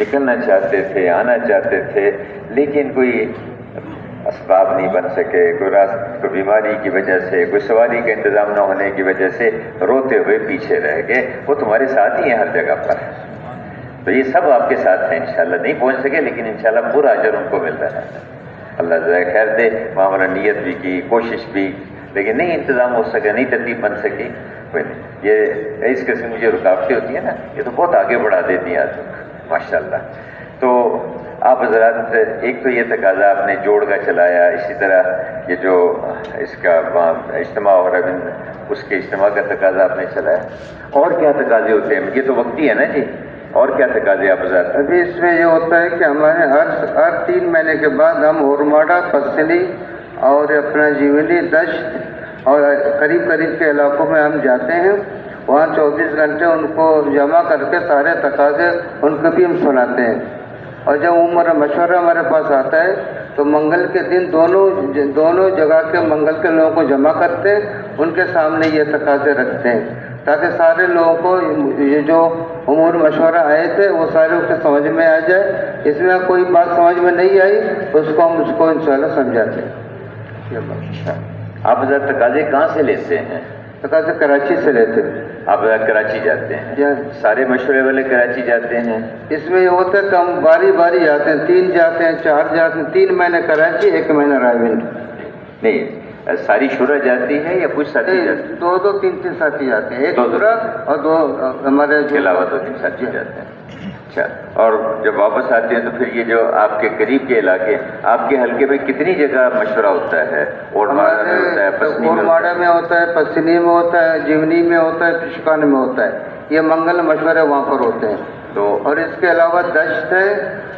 نکلنا چاہتے تھے، آنا چاہتے تھے، لیکن کوئی اسباب نہیں بن سکے، کوئی بیماری کی وجہ سے، کوئی سواری کا انتظام نہ ہونے کی وجہ سے روتے ہوئے پیچھے رہ گئے۔ وہ تمہارے ساتھ ہی ہیں ہر جگہ پر، تو یہ سب آپ کے ساتھ ہیں انشاءاللہ۔ نہیں پہنچ سکے لیکن انشاءاللہ پورا اجر ان کو مل رہا ہے۔ اللہ جزائے خیر دے۔ معاملہ نیت بھی کی، کوشش بھی، لیکن نہیں انتظام ہو سکا، نہیں ترتیب بن سکی، کوئی نہیں۔ یہ اس قسم کی جو رکاوٹیں ہوتی ہیں نا، یہ تو بہت آگے بڑھا دیتی ہیں آدمی کو ماشاءاللہ۔ تو آپ حضرات، ایک تو یہ تقاضا آپ نے جوڑ کا چلایا، اسی طرح یہ جو اس کا اجتماع ہو رہا ہے اس کے اجتماع کا تقاضا آپ نے چلایا۔ اور کیا تقاضے ہوتے ہیں؟ یہ تو وقتی ہے نا جی، اور کیا تقاضے آپ حضرات؟ ابھی اس میں یہ ہوتا ہے کہ ہمارے ہر 3 مہینے کے بعد ہم اورماڑہ، پسلی اور اپنا جیونی، دشت اور قریب قریب کے علاقوں میں ہم جاتے ہیں۔ وہاں 24 گھنٹے ان کو جمع کر کے سارے تقاضے ان کو بھی ہم سناتے ہیں۔ اور جب عمر مشورہ ہمارے پاس آتا ہے تو منگل کے دن دونوں جگہ کے منگل کے لوگوں کو جمع کرتے ہیں، ان کے سامنے یہ تقاضے رکھتے ہیں تاکہ سارے لوگوں کو یہ جو امور مشورہ آئے تھے وہ سارے اس کے سمجھ میں آ جائے۔ اس میں کوئی بات سمجھ میں نہیں آئی اس کو ہم اس کو انشاءاللہ سمجھاتے ہیں۔ آپ حضرات تقاضے کہاں سے لیتے ہیں؟ تقاضے کراچی سے لیتے ہیں۔ آپ کراچی جاتے ہیں؟ سارے مشورے والے کراچی جاتے ہیں؟ اس میں یہ ہوتا ہے کہ ہم باری باری جاتے ہیں، 3 جاتے ہیں، 4 جاتے ہیں، 3 مہینے کراچی، 1 مہینہ راولپنڈی۔ نہیں، ساری شورا جاتی ہے یا کچھ ساتھی جاتے ہیں؟ 2 3 ساتھی جاتے ہیں، 1 شورا اور 2 ہمارے کے علاوہ 2 3 ساتھی جاتے ہیں۔ اچھا، اور جب واپس آتے ہیں تو پھر یہ جو آپ کے قریب کے علاقے، آپ کے حلقے میں کتنی جگہ مشورہ ہوتا ہے؟ اورماڑہ میں ہوتا ہے، پسنی میں اورماڑہ میں ہوتا ہے، پسنی میں ہوتا ہے، جیونی میں ہوتا ہے، پشکان میں ہوتا ہے۔ یہ منگل مشورے وہاں پر ہوتے ہیں۔ تو اور اس کے علاوہ دشت ہے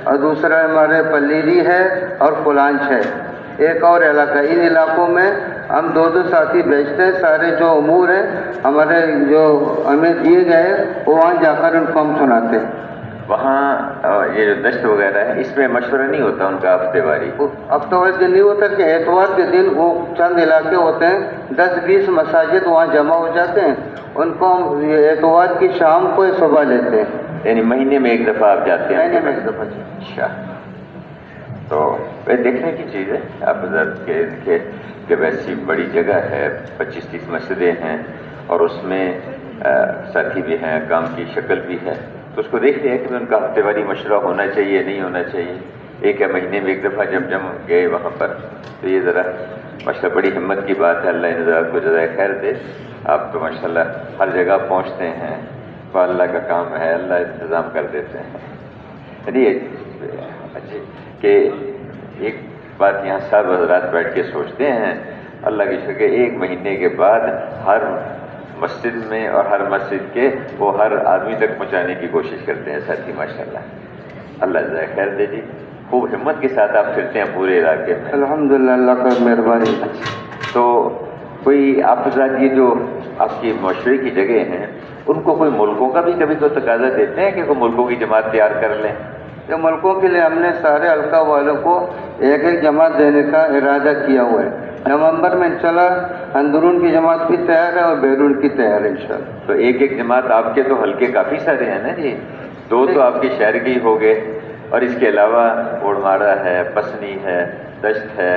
اور دوسرا ہمارے پلیری ہے اور فلانچ ہے، ایک اور علاقہ۔ ان علاقوں میں ہم 2 ساتھی بیچتے ہیں، سارے جو امور ہیں ہمارے جو ہمیں دیے گئے وہ وہاں جا کر ان کو ہم سناتے ہیں۔ وہاں یہ جو دشت وغیرہ ہے اس میں مشورہ نہیں ہوتا ان کا ہفتے واری؟ ہفتہ واری دن نہیں ہوتا کہ اتوار کے دن وہ چند علاقے ہوتے ہیں، 10 20 مساجد وہاں جمع ہو جاتے ہیں، ان کو ہم اتوار کی شام کو صبح لیتے ہیں۔ یعنی مہینے میں 1 دفعہ آپ جاتے ہیں؟ مہینے میں 1 دفعہ۔ اچھا، تو دیکھنے کی چیز ہے آپ حضرت کہ ویسی بڑی جگہ ہے، 25 30 مسجدیں ہیں اور اس میں ساتھی بھی ہیں، کام کی شکل بھی ہے، تو اس کو دیکھ لیا کہ ان کا ہفتے واری مشورہ ہونا چاہیے نہیں ہونا چاہیے۔ ایک ہے مہینے میں 1 دفعہ جب گئے وہاں پر، تو یہ ذرا ماشاءاللہ بڑی ہمت کی بات ہے۔ اللہ ان حضرات کو جزائے خیر دے۔ آپ تو ماشاءاللہ ہر جگہ پہنچتے ہیں، تو اللہ کا کام ہے، اللہ انتظام کر دیتے ہیں۔ یعنی کہ ایک بات یہاں سب حضرات بیٹھ کے سوچتے ہیں، اللہ کی شکر 1 مہینے کے بعد ہر مسجد میں اور ہر مسجد کے وہ ہر آدمی تک پہنچانے کی کوشش کرتے ہیں ساتھی ماشاءاللہ۔ اللہ جزائے خیر دے جی۔ خوب ہمت کے ساتھ آپ پھرتے ہیں پورے علاقے میں۔ الحمدللہ، اللہ کا مہربانی۔ تو کوئی آپ حضرات یہ جو آپ کی مشورے کی جگہ ہیں ان کو کوئی ملکوں کا بھی کبھی تو تقاضا دیتے ہیں کہ کوئی ملکوں کی جماعت تیار کر لیں؟ یہ ملکوں کے لیے ہم نے سارے حلقہ والوں کو 1 جماعت دینے کا ارادہ کیا ہوا ہے۔ نومبر میں انشاءاللہ اندرون کی جماعت بھی تیار ہے اور بیرون کی تیار ہے انشاءاللہ۔ تو 1 جماعت، آپ کے تو حلقے کافی سارے ہیں نا جی، 2 تو آپ کے شہر کے ہی ہو گئے، اور اس کے علاوہ اورماڑہ ہے، پسنی ہے، دشت ہے،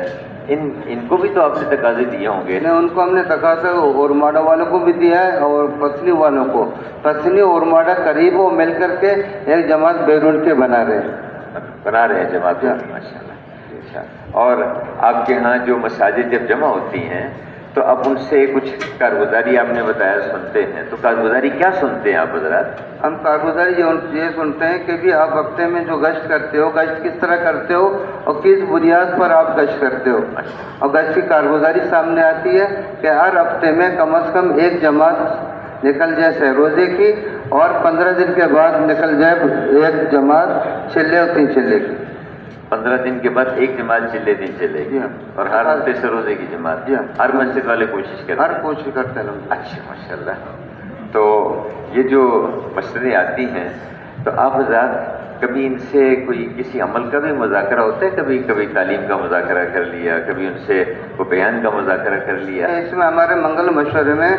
ان کو بھی تو آپ نے تقاضے دیے ہوں گے؟ ان کو ہم نے تقاضا اورماڑہ والوں کو بھی دیا ہے اور پسنی والوں کو۔ پسنی اورماڑہ قریب وہ مل کر کے 1 جماعت بیرون کے بنا رہے ہیں جماعت ماشاء اللہ۔ اچھا، اور آپ کے ہاں جو مساجد جب جمع ہوتی ہیں تو اب ان سے کچھ کارگزاری آپ نے بتایا سنتے ہیں، تو کارگزاری کیا سنتے ہیں آپ حضرات؟ ہم کارگزاری یہ سنتے ہیں کہ بھی آپ ہفتے میں جو گشت کرتے ہو، گشت کس طرح کرتے ہو اور کس بنیاد پر آپ گشت کرتے ہو، اور گشت کی کارگزاری سامنے آتی ہے کہ ہر ہفتے میں کم از کم 1 جماعت نکل جائے سہروزے کی، اور 15 دن کے بعد نکل جائے 1 جماعت چلے اور 3 چلے کی۔ 15 دن کے بعد 1 جماعت چلے دن چلے گی، اور ہر ہفتے سے روزے کی جماعت، ہر مسجد والے کوشش کرتے ہیں؟ ہر کوشش کرتے ہیں۔ اچھا ماشاء اللہ۔ تو یہ جو مسجدیں آتی ہیں تو آپ حضرات کبھی ان سے کوئی کسی عمل کا بھی مذاکرہ ہوتا ہے؟ کبھی کبھی تعلیم کا مذاکرہ کر لیا، کبھی ان سے کوئی بیان کا مذاکرہ کر لیا؟ اس میں ہمارے منگل مشورے میں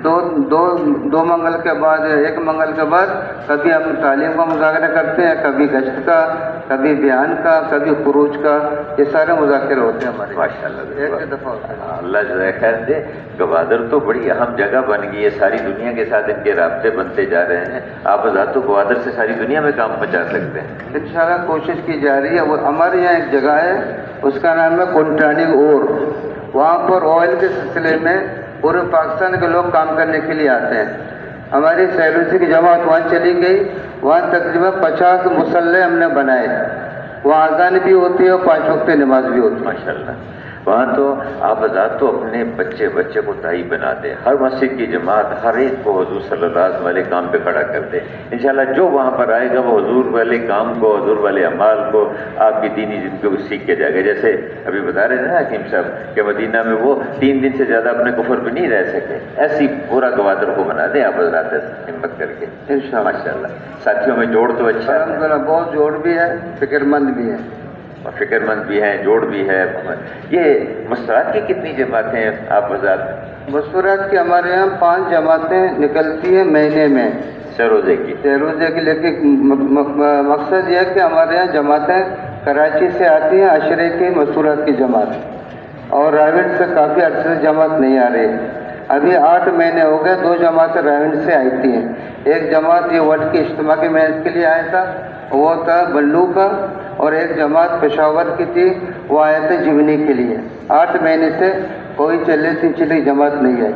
دو منگل کے بعد، ایک منگل کے بعد کبھی ہم تعلیم کا مذاکرہ کرتے ہیں، کبھی گشت کا، کبھی بیان کا، کبھی خروج کا، یہ سارے مذاکرے ہوتے ہیں ہمارے۔ ماشاء اللہ، ایک دفعہ ہوتا ہے۔ اللہ جزائے خیر دے۔ گوادر تو بڑی اہم جگہ بن گئی ہے، ساری دنیا کے ساتھ ان کے رابطے بنتے جا رہے ہیں۔ آپ حضرات تو گوادر سے ساری دنیا میں کام پہنچا سکتے ہیں۔ انشاءاللہ کوشش کی جا رہی ہے۔ وہ ہمارے یہاں ایک جگہ ہے، اس کا نام ہے کنٹانی اور، وہاں پر آئل کے سلسلے میں پورے پاکستان کے لوگ کام کرنے کے لیے آتے ہیں۔ ہماری سیلوسی کی جماعت وہاں چلی گئی، وہاں تقریباً 50 مصلے ہم نے بنائے، وہاں اذان بھی ہوتی ہے اور 5 وقت نماز بھی ہوتی ہے۔ ماشاء اللہ، وہاں تو آپ حضرات تو اپنے بچے کو داعی بنا دے، ہر مسجد کی جماعت ہر ایک کو حضور صلی اللہ علیہ وسلم والے کام پہ کھڑا کر دے۔ انشاءاللہ جو وہاں پر آئے گا وہ حضور والے کام کو، حضور والے اعمال کو، آپ کی دینی زندگی کو سیکھ کے جائے گا۔ جیسے ابھی بتا رہے تھے نا حکیم صاحب کہ مدینہ میں وہ 3 دن سے زیادہ اپنے کفر پہ نہیں رہ سکے، ایسی پورا گوادر کو بنا دیں آپ حضرات، ہمت کر کے انشاءاللہ۔ ماشاء اللہ، ساتھیوں میں جوڑ تو اچھا ہے، الحمدللہ بہت جوڑ بھی ہے، فکر مند بھی ہے، فکر مند بھی ہیں، جوڑ بھی ہے۔ یہ مستورات کی کتنی جماعتیں ہیں آپ حضرات؟ مستورات کی ہمارے یہاں 5 جماعتیں نکلتی ہیں مہینے میں، روزے کی؟ روزے کی، لیکن مقصد یہ ہے کہ ہمارے یہاں جماعتیں کراچی سے آتی ہیں، عشرے کی مستورات کی جماعت، اور راوند سے کافی عرصے سے جماعت نہیں آ رہی۔ ابھی 8 مہینے ہو گئے، 2 جماعتیں راوند سے آئی تھی ہیں۔ ایک جماعت یہ ورلڈ کی اجتماع کی محنت کے لیے آیا تھا، وہ تھا بلو کا، اور ایک جماعت پشاور کی تھی، وہ آئے تھے جیونی کے لیے۔ 8 مہینے سے کوئی چلی جماعت نہیں آئی۔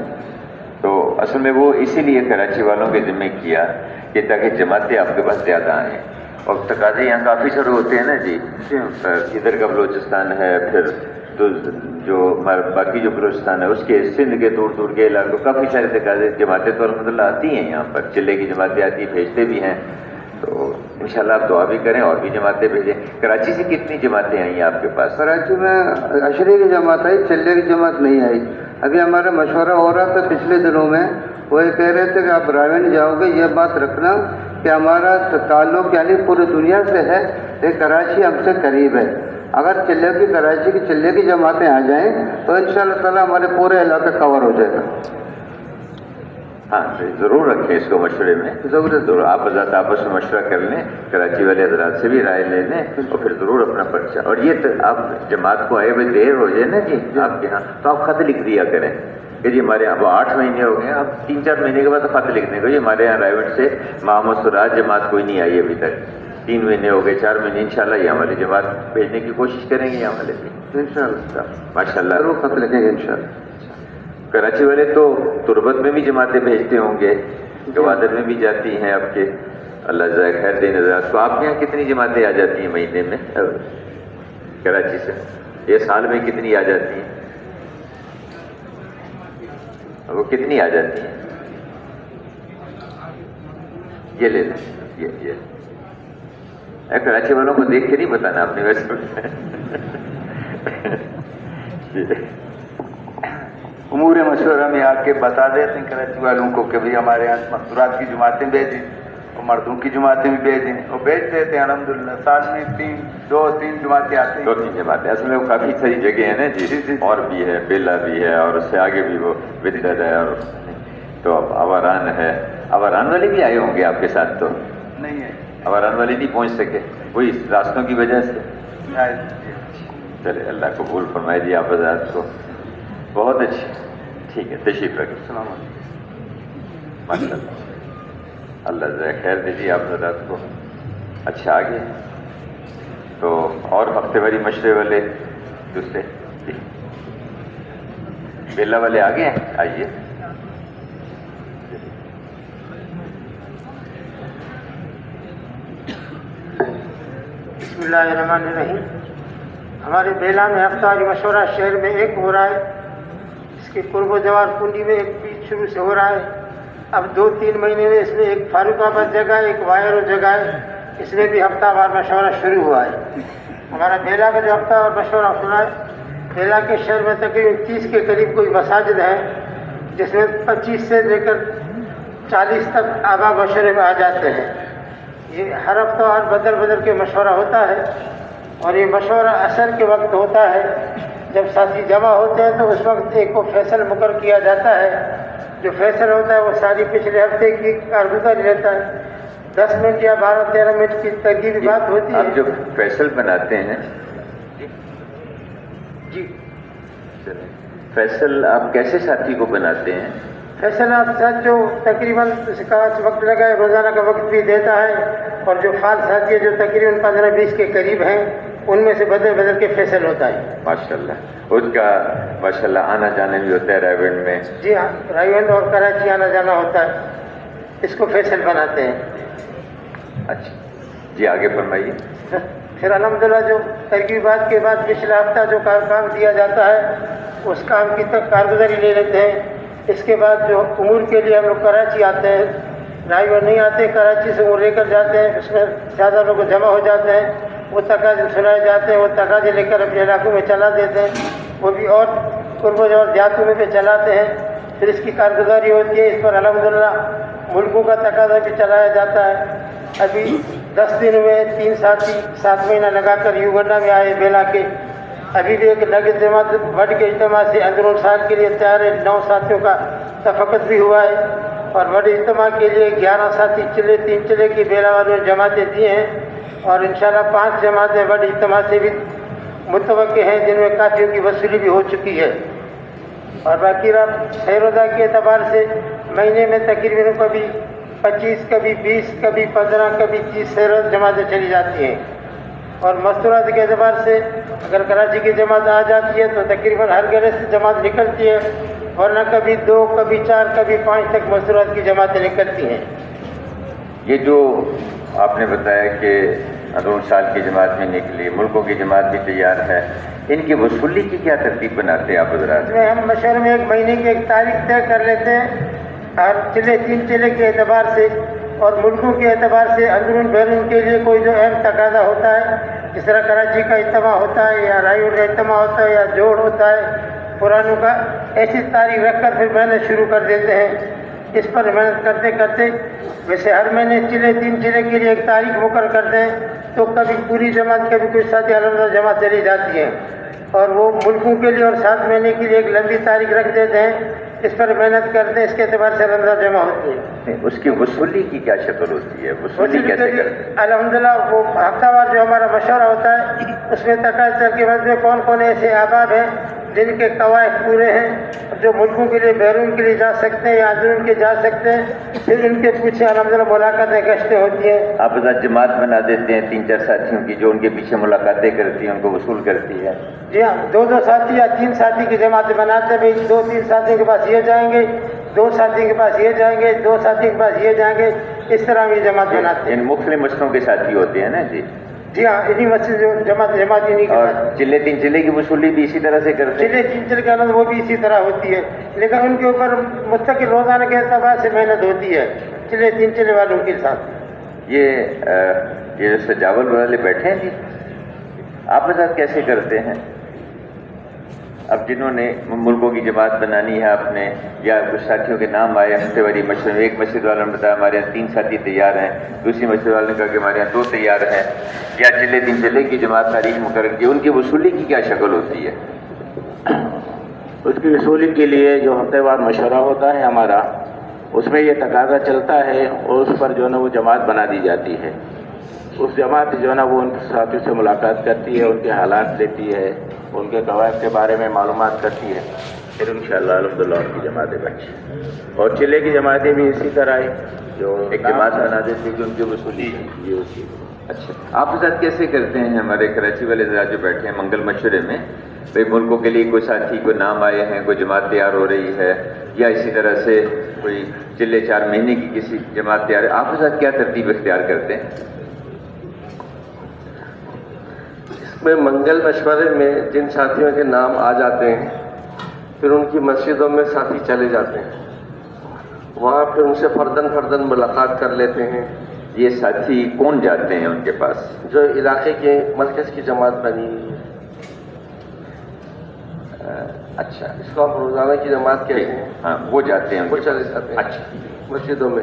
تو اصل میں وہ اسی لیے کراچی والوں کے ذمہ کیا کہ تاکہ جماعتیں آپ کے پاس زیادہ آئیں، اور تقاضے یہاں کافی سارے ہوتے ہیں نا جی، ادھر کا بلوچستان ہے، پھر تو جو باقی جو بلوچستان ہے اس کے سندھ کے دور دور کے علاقوں کافی سارے تقاضے، جماعتیں تو الحمدللہ آتی ہیں یہاں پر، چلے کی جماعتیں آتی ہیں، بھیجتے بھی ہیں۔ تو انشاءاللہ آپ دعا بھی کریں اور بھی جماعتیں بھیجیں۔ کراچی سے کتنی جماعتیں آئی ہیں آپ کے پاس؟ کراچی میں عشرے کی جماعت آئی، چلے کی جماعت نہیں آئی۔ ابھی ہمارا مشورہ ہو رہا تھا پچھلے دنوں میں، وہ یہ کہہ رہے تھے کہ آپ راوند جاؤ گے، یہ بات رکھنا کہ ہمارا تعلق یعنی پوری دنیا سے ہے، یہ کراچی ہم سے قریب ہے۔ اگر کراچی کی چلے کی جماعتیں آ جائیں تو انشاءاللہ تعالیٰ ہمارے پورے علاقے کور ہو جائے گا۔ ہاں ضرور رکھیں اس کو مشورے میں، ضرور آپ حضرات آپس میں مشورہ کر لیں، کراچی والے حضرات سے بھی رائے لے لیں، اور پھر ضرور اپنا پرچہ۔ اور یہ تو آپ جماعت کو آئے ہوئے دیر ہو جائے نا جی آپ کے ہاں، تو آپ خط لکھ دیا کریں کہ جی ہمارے اب 8 مہینے ہو گئے، اب 3-4 مہینے کے بعد خط لکھ دیں گے جی ہمارے یہاں رائیوٹ سے محمد سراج جماعت کوئی نہیں آئی ابھی تک، 3 مہینے ہو گئے، 4 مہینے، انشاءاللہ یہ ہماری جماعت بھیجنے کی کوشش کریں گے یہاں والے بھی انشاءاللہ۔ ماشاء اللہ، ضرور خط لکھیں گے انشاءاللہ۔ کراچی والے تو تربت میں بھی جماعتیں بھیجتے ہوں گے، گوادر میں بھی جاتی ہیں آپ کے، اللہ جزائے خیر دے نظرات کو۔ آپ کے یہاں کتنی جماعتیں آ جاتی ہیں مہینے میں کراچی سے؟ یہ سال میں کتنی آ جاتی ہیں؟ وہ کتنی آ جاتی ہیں؟ یہ لے لیں، یہ کراچی والوں کو دیکھ کے نہیں بتانا اپنی ویسے امور مشورہ میں آ کے بتا دیتے ہیں کراچی والوں کو کہ بھئی ہمارے یہاں مستورات کی جماعتیں بھیجیں اور مردوں کی جماعتیں بھی بھیجیں، اور بھیج دیتے ہیں الحمدللہ۔ سال میں 2-3 جماعتیں آتی ہیں، 2-3 جماعتیں، اصل میں وہ کافی ساری جگہ ہیں نا جی، اور بھی ہے، بیلا بھی ہے، اور اس سے آگے بھی وہ بدر ہے، اور تو اب آواران ہے۔ آواران والے بھی آئے ہوں گے آپ کے ساتھ؟ تو نہیں ہے، آواران والے نہیں پہنچ سکے وہی راستوں کی وجہ سے؟ چلے اللہ قبول فرمائے جی آپ حضرات کو، بہت اچھی، ٹھیک ہے، تشریف رکھیں۔ السلام علیکم۔ ماشاء اللہ، اللہ جزائے خیر دیجیے آپ حضرات کو۔ اچھا آگے تو اور ہفتے بھری مشورے والے دوسرے بیلا والے آگے ہیں، آئیے۔ بسم اللہ الرحمن الرحیم۔ ہمارے بیلا میں ہفتہ واری مشورہ شہر میں ایک ہو رہا ہے، اس کے قرب و جوار کنڈی میں ایک بیچ شروع سے ہو رہا ہے۔ اب 2-3 مہینے میں اس میں ایک فاروق آباد جگہ ہے، ایک وائرو جگہ ہے، اس میں بھی ہفتہ وار مشورہ شروع ہوا ہے۔ ہمارا بیلا کا جو ہفتہ وار مشورہ ہو رہا ہے، بیلا کے شہر میں تقریباً 30 کے قریب کوئی مساجد ہے، جس میں 25 سے لے کر 40 تک آبا مشورے میں آ جاتے ہیں۔ یہ ہر ہفتہ اور بدل بدل کے مشورہ ہوتا ہے، اور یہ مشورہ اثر کے وقت ہوتا ہے جب ساتھی جمع ہوتے ہیں تو اس وقت ایک کو فیصل مقرر کیا جاتا ہے. جو فیصل ہوتا ہے وہ ساری پچھلے ہفتے کی کارگزاری رہتا ہے. 10 منٹ یا 12-13 منٹ کی ترغیبی بات ہوتی ہے. آپ جو فیصل بناتے ہیں جی فیصل آپ کیسے ساتھی کو بناتے ہیں؟ فیصل آپ ساتھ جو تقریباً اس کا وقت لگائے روزانہ کا وقت بھی دیتا ہے، اور جو فعال ساتھی ہے جو تقریباً 15-20 کے قریب ہیں ان میں سے بدل بدل کے فیصل ہوتا ہے. ماشاءاللہ اس کا ماشاءاللہ آنا جانا بھی ہوتا ہے رائے گنج میں. جی ہاں، رائے گنج اور کراچی آنا جانا ہوتا ہے. اس کو فیصل بناتے ہیں. اچھا جی آگے فرمائیے. پھر الحمدللہ جو ترغیبات کے بعد پچھلا ہفتہ جو کام دیا جاتا ہے اس کام کی تک کارگزاری لے لیتے ہیں. اس کے بعد جو امور کے لیے ہم لوگ کراچی آتے ہیں، رائے گنج نہیں آتے، کراچی سے امور لے کر جاتے ہیں. اس میں زیادہ لوگ جمع ہو جاتے ہیں، وہ تقاضے سنائے جاتے ہیں، وہ تقاضے لے کر اپنے علاقوں میں چلا دیتے ہیں. وہ بھی اور قرب و جوار دیہاتوں میں بھی چلاتے ہیں. پھر اس کی کارگزاری ہوتی ہے. اس پر الحمدللہ ملکوں کا تقاضا بھی چلایا جاتا ہے. ابھی 10 دن میں 3 ساتھی 7 مہینہ لگا کر یوگنڈا میں آئے بیلا کے. ابھی بھی ایک نگد جماعت بڑھ کے اجتماع سے اندرون سال کے لیے تیار ہے. 9 ساتھیوں کا تفقد بھی ہوا ہے، اور بڑے اجتماع کے لیے 11 ساتھی 3 چلے کی بیلا والوں نے جماعتیں دی ہیں، اور انشاءاللہ 5 جماعتیں بڑے اجتماع سے بھی متوقع ہیں جن میں کافیوں کی وصولی بھی ہو چکی ہے. اور باقی رات سیروزہ کے اعتبار سے مہینے میں تقریباً کبھی 25 کبھی 20 کبھی 15 کبھی 30 سیروز جماعتیں چلی جاتی ہیں. اور مستورات کے اعتبار سے اگر کراچی کی جماعت آ جاتی ہے تو تقریباً ہر گھر سے جماعت نکلتی ہے، ورنہ کبھی 2 کبھی 4 کبھی 5 تک مستورات کی جماعتیں نکلتی ہیں. یہ جو آپ نے بتایا کہ اندرون سال کی جماعت میں نکلی، ملکوں کی جماعت بھی تیار ہے، ان کی وصولی کی کیا ترتیب بناتے ہیں آپ حضرات؟ اس میں ہم مشورے میں 1 مہینے کی ایک تاریخ طے کر لیتے ہیں، اور 3 چلے کے اعتبار سے اور ملکوں کے اعتبار سے اندرون بیرون کے لیے کوئی جو اہم تقاضا ہوتا ہے، جس طرح کراچی کا اجتماع ہوتا ہے یا رائے گنج کا اجتماع ہوتا ہے یا جوڑ ہوتا ہے پرانوں کا، ایسی تاریخ رکھ کر پھر محنت شروع کر دیتے ہیں. اس پر محنت کرتے کرتے ویسے ہر مہینے 3 چلے کے لیے ایک تاریخ مقرر کرتے ہیں، تو کبھی پوری جماعت کبھی کچھ ساتھی الحمدللہ جماعت چلی جاتی ہیں، اور وہ ملکوں کے لیے اور 7 مہینے کے لیے ایک لمبی تاریخ رکھ دیتے ہیں. اس پر محنت کرتے ہیں، اس کے اعتبار سے الحمدللہ جمع ہوتی ہے. اس کی وصولی کی کیا شکل ہوتی ہے؟ وصولی کیسے کرتے ہیں؟ الحمدللہ وہ ہفتہ وار جو ہمارا مشورہ ہوتا ہے اس میں تقاضے کے بعد میں کون کون ایسے احباب ہیں جن کے قواعد پورے ہیں، جو ملکوں کے لیے بیرون کے لیے جا سکتے ہیں یا اندرون کے جا سکتے ہیں، پھر ان کے پیچھے الحمدللہ ملاقاتیں گشتیں ہوتی ہیں. آپ حضرات جماعت بنا دیتے ہیں 3-4 ساتھیوں کی جو ان کے پیچھے ملاقاتیں کرتی ہیں، ان کو وصول کرتی ہے. جی ہاں، 2 ساتھی یا 3 ساتھی کی جماعتیں بناتے ہیں. بھائی 2-3 ساتھیوں کے پاس یہ جائیں گے، 2 ساتھیوں کے پاس یہ جائیں گے، 2 ساتھیوں کے پاس یہ جائیں گے. اس طرح ہم یہ جماعت بناتے ہیں. ان مختلف مسئلوں کے ساتھی ہوتے ہیں نا جی. جی ہاں، انہی مسجد جو جماعت انہی کے اور ساتھ. چلے 3 چلے کی وصولی بھی اسی طرح سے کرتے ہیں. چلے 3 چلے کے اندر وہ بھی اسی طرح ہوتی ہے، لیکن ان کے اوپر مستقل روزانہ کے اعتبار سے محنت ہوتی ہے چلے 3 چلے والوں کے ساتھ. یہ جو سجاول والے بیٹھے ہیں جی، آپ حضرات کیسے کرتے ہیں؟ اب جنہوں نے ملکوں کی جماعت بنانی ہے آپ نے، یا کچھ ساتھیوں کے نام آئے ہفتے واری مشورے میں، ایک مسجد والوں نے بتایا ہمارے یہاں 3 ساتھی تیار ہیں، دوسری مسجد والوں نے کہا کہ ہمارے یہاں 2 تیار ہیں، یا چلے 3 چلے کی جماعت تاریخ مقرر کی، ان کی وصولی کی کیا شکل ہوتی ہے؟ اس کی وصولی کے لیے جو ہفتے وار مشورہ ہوتا ہے ہمارا، اس میں یہ تقاضا چلتا ہے اور اس پر جو ہے نا وہ جماعت بنا دی جاتی ہے. اس جماعت جو ہے نا وہ ان ساتھیوں سے ملاقات کرتی ہے، ان کے حالات لیتی ہے، ان کے قواعد کے بارے میں معلومات کرتی ہے، پھر انشاءاللہ الحمدللہ ان کی جماعتیں بنتی. اور چلے کی جماعتیں بھی اسی طرح ہی جو ایک جماعت بنا دیتے کہ ان کی وصولی. اچھا، آپ حضرات کیسے کرتے ہیں؟ ہمارے کراچی والے حضرات جو بیٹھے ہیں منگل مشورے میں، بھائی ملکوں کے لیے کوئی ساتھی کو نام آئے ہیں، کوئی جماعت تیار ہو رہی ہے، یا اسی طرح سے کوئی چلے 4 مہینے کی کسی جماعت تیار ہے، آپ حضرات کیا ترتیب اختیار کرتے ہیں؟ میں منگل مشورے میں جن ساتھیوں کے نام آ جاتے ہیں پھر ان کی مسجدوں میں ساتھی چلے جاتے ہیں، وہاں پھر ان سے فرداً ملاقات کر لیتے ہیں. یہ ساتھی کون جاتے ہیں ان کے پاس؟ جو علاقے کے مرکز کی جماعت بنی ہوئی ہے. اچھا، اس کو ہم روزانہ کی جماعت کہتے ہیں. ہاں، وہ جاتے ہیں، وہ چلے جاتے ہیں اچھا مسجدوں میں.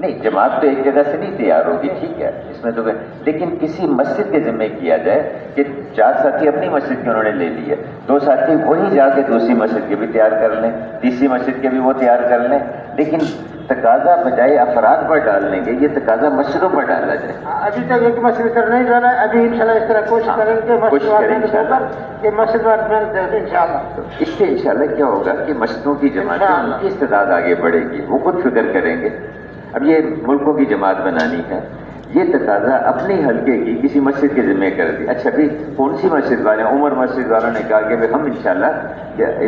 نہیں جماعت تو ایک جگہ سے نہیں تیار ہوگی، ٹھیک ہے اس میں تو، لیکن کسی مسجد کے ذمہ کیا جائے کہ 4 ساتھی اپنی مسجد کے انہوں نے لے لی ہے، 2 ساتھی وہی جا کے دوسری مسجد کے بھی تیار کر لیں، تیسری مسجد کے بھی وہ تیار کر لیں، لیکن تقاضا بجائے افراد پر ڈالنے کے یہ تقاضا مسجدوں پر ڈالا جائے۔ ابھی تک ایک مسجد کر نہیں ڈالا ہے، ابھی انشاءاللہ اس طرح کوشش کریں گے کہ مسجد انشاءاللہ اس سے انشاءاللہ کیا ہوگا کہ مسجدوں کی جماعتیں ان کی استعداد آگے بڑھے گی، وہ خود فکر کریں گے۔ اب یہ ملکوں کی جماعت بنانی ہے، یہ تقاضا اپنے حلقے کی کسی مسجد کے ذمہ کر دی، اچھا بھی کون سی مسجد والے، عمر مسجد والوں نے کہا کہ ہم انشاءاللہ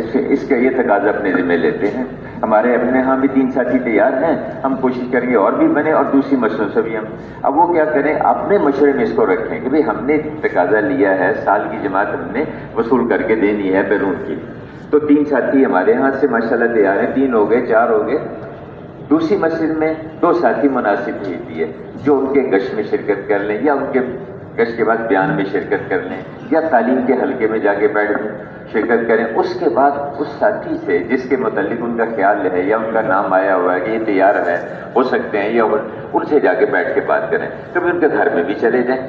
اس کا یہ تقاضا اپنے ذمہ لیتے ہیں، ہمارے اپنے ہاں بھی 3 ساتھی تیار ہیں، ہم کوشش کریں گے اور بھی بنے اور دوسری مسجدوں سے بھی ہم، اب وہ کیا کریں اپنے مشورے میں اس کو رکھیں کہ بھئی ہم نے تقاضا لیا ہے، سال کی جماعت ہم نے وصول کر کے دینی ہے بیرون کی، تو 3 ساتھی ہمارے ہاں سے ماشاءاللہ تیار ہیں، 3 ہو گئے 4 ہو گئے، دوسری مسجد میں 2 ساتھی مناسب بھیج دیے جو ان کے گشت میں شرکت کر لیں یا ان کے گشت کے بعد بیان میں شرکت کر لیں یا تعلیم کے حلقے میں جا کے بیٹھ شرکت کریں، اس کے بعد اس ساتھی سے جس کے متعلق ان کا خیال ہے یا ان کا نام آیا ہوا ہے کہ یہ تیار ہے ہو سکتے ہیں، یا ان سے جا کے بیٹھ کے بات کریں، کبھی ان کے گھر میں بھی چلے جائیں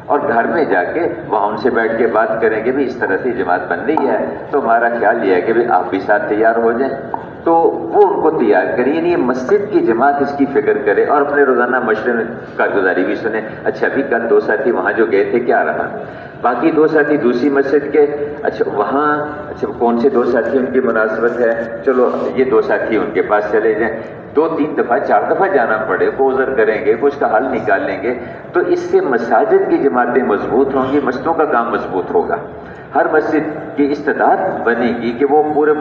اور گھر میں جا کے وہاں ان سے بیٹھ کے بات کریں کہ بھی اس طرح سے جماعت بن رہی ہے، تو ہمارا خیال یہ ہے کہ بھی آپ بھی ساتھ تیار ہو جائیں، تو وہ ان کو تیار کریں، یعنی مسجد کی جماعت اس کی فکر کرے اور اپنے روزانہ مشورے میں کارگزاری بھی سنیں، اچھا ابھی کل 2 ساتھی وہاں جو گئے تھے کیا رہا، باقی 2 ساتھی دوسری مسجد کے، اچھا وہاں اچھا کون سے 2 ساتھی ان کی مناسبت ہے، چلو یہ 2 ساتھی ان کے پاس چلے جائیں، 2-3 دفعہ 4 دفعہ جانا پڑے کو عذر کریں گے، کو اس کا حل نکالیں گے، تو اس سے مساجد کی جماعتیں مضبوط ہوں گی، مسجدوں کا کام مضبوط ہوگا، ہر مسجد کی استعداد بنے گی کہ وہ پورے